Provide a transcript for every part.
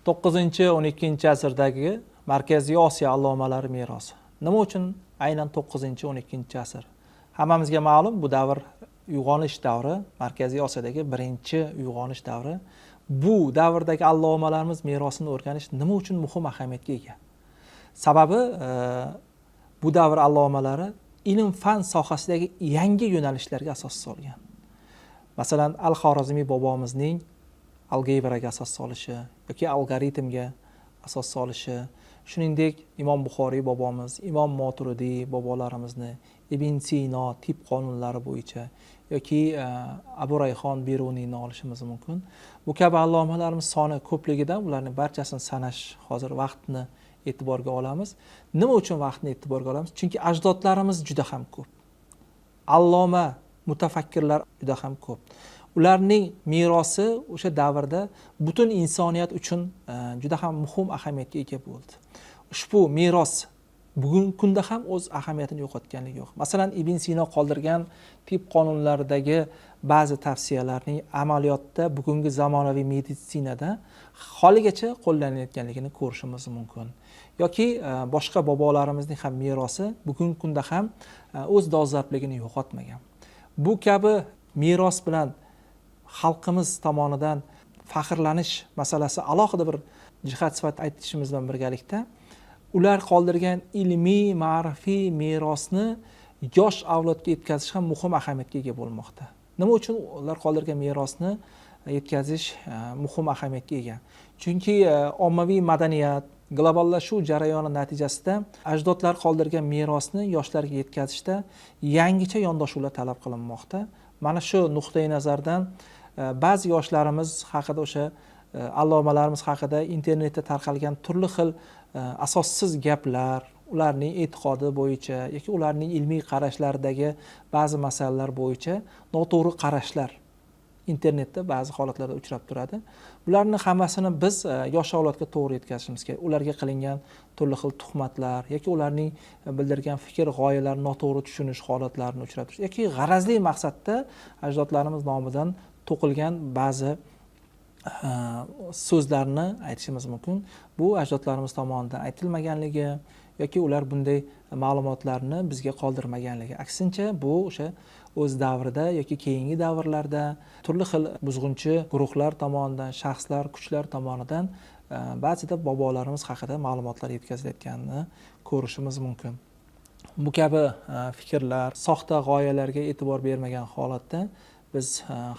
9-12 asrdagi Markaziy Osiyo allomalari merosi. Nima uchun aynan 9-12 asr? Hammamizga ma'lum, bu davr uyg'onish davri, Markaziy Osiyodagi birinchi uyg'onish davri. Bu davrdagi allomalarimiz merosini o'rganish nima uchun muhim ahamiyatga ega? Sababi bu davr allomalari ilm-fan sohasidagi yangi yo'nalishlarga asos solgan. Masalan, Al-Xorazmiy bobomizning algebraga asos solishi yoki algoritmga asos solishi, shuningdek Imom Buxoriy bobomiz, Imom Moturidiy bobolarimizni Ibn Sino tip qonunlari bo'yicha yoki Abu Rayhon Beruniyni olishimiz mumkin. Bu kabi allomalarimiz soni ko'pligidan ularning barchasini sanash hozir vaqtni e'tiborga olamiz. Nima uchun vaqtni e'tiborga olamiz? Chunki ajdodlarimiz juda ham ko'p. Alloma, mutafakkirlar juda ham ko'p. Ularning merosi o'sha davrda butun insoniyat uchun juda ham muhim ahamiyatga ega bo'ldi. Ushbu meros bugungi kunda ham o'z ahamiyatini yo'qotganligi yo'q. Masalan, Ibn Sino qoldirgan tib qonunlaridagi ba'zi tavsiyalarning amaliyotda bugungi zamonaviy meditsinada haligacha qo'llanayotganligini ko'rishimiz mumkin. Yoki boshqa bobolarimizning ham merosi bugungi kunda ham o'z dolzarbligini yo'qotmagan. Bu kabi meros bilan xalqimiz tomonidan faxrlanish masalasi alohida bir jihat sifatida aytishimiz bilan birgalikda ular qoldirgan ilmiy, ma'rifiy merosni yosh avlodga yetkazish ham muhim ahamiyatga ega bo'lmoqda. Nima uchun ular qoldirgan merosni yetkazish muhim ahamiyatga ega? Chunki ommaviy madaniyat, globallashuv jarayoni natijasida ajdodlar qoldirgan merosni yoshlarga yetkazishda yangicha yondashuvlar talab qilinmoqda. Mana shu nuqtai nazardan ba'zi yoshlarimiz haqida, o'sha allomalarimiz haqida internetda tarqalgan turli xil asossiz gaplar, ularning e'tiqodi bo'yicha yoki ularning ilmiy qarashlaridagi ba'zi masalalar bo'yicha noto'g'ri qarashlar internetda ba'zi holatlarda uchrab turadi. Bularni hammasini biz yosh avlodga to'g'ri yetkazishimiz kerak. Ularga qilingan turli xil tuhmatlar yoki ularning bildirgan fikr, g'oyalar noto'g'ri tushunish holatlarini uchratish yoki g'arazli maqsadda ajdodlarimiz nomidan to'qilgan ba'zi so'zlarni aytishimiz mumkin. Bu ajdodlarimiz tomonidan aytilmaganligi yoki ular bunday ma'lumotlarni bizga qoldirmaganligi. Aksincha, bu o'sha o'z davrida yoki keyingi davrlarda turli xil buzg'unchi guruhlar tomonidan, shaxslar, kuchlar tomonidan ba'zida bobolarimiz haqida ma'lumotlar yetkazilayotganini ko'rishimiz mumkin. Bu kabi fikrlar, soxta g'oyalarga e'tibor bermagan holatda biz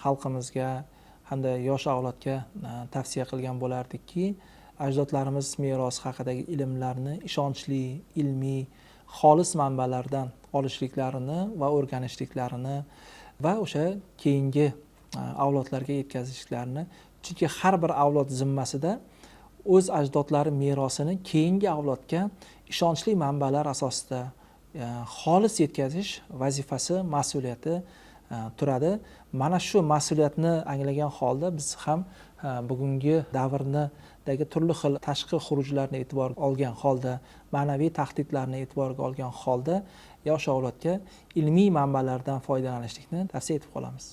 xalqimizga hamda yosh avlodga tavsiya qilgan bo'lardikki, ajdodlarimiz merosi haqidagi ilmlarni ishonchli, ilmiy, xolis manbalardan olishliklarini va o'rganishliklarini va o'sha keyingi avlodlarga yetkazishlarini. Chunki har bir avlod zimmasida o'z ajdodlari merosini keyingi avlodga ishonchli manbalar asosida xolis yetkazish vazifasi, mas'uliyati turadi. Mana shu mas'uliyatni anglagan holda biz ham bugungi davrnidagi turli xil tashqi xurujlarni e'tiborga olgan holda, ma'naviy tahdidlarni e'tiborga olgan holda yosh avlodga ilmiy manbalardan foydalanishlikni tavsiya etib qolamiz.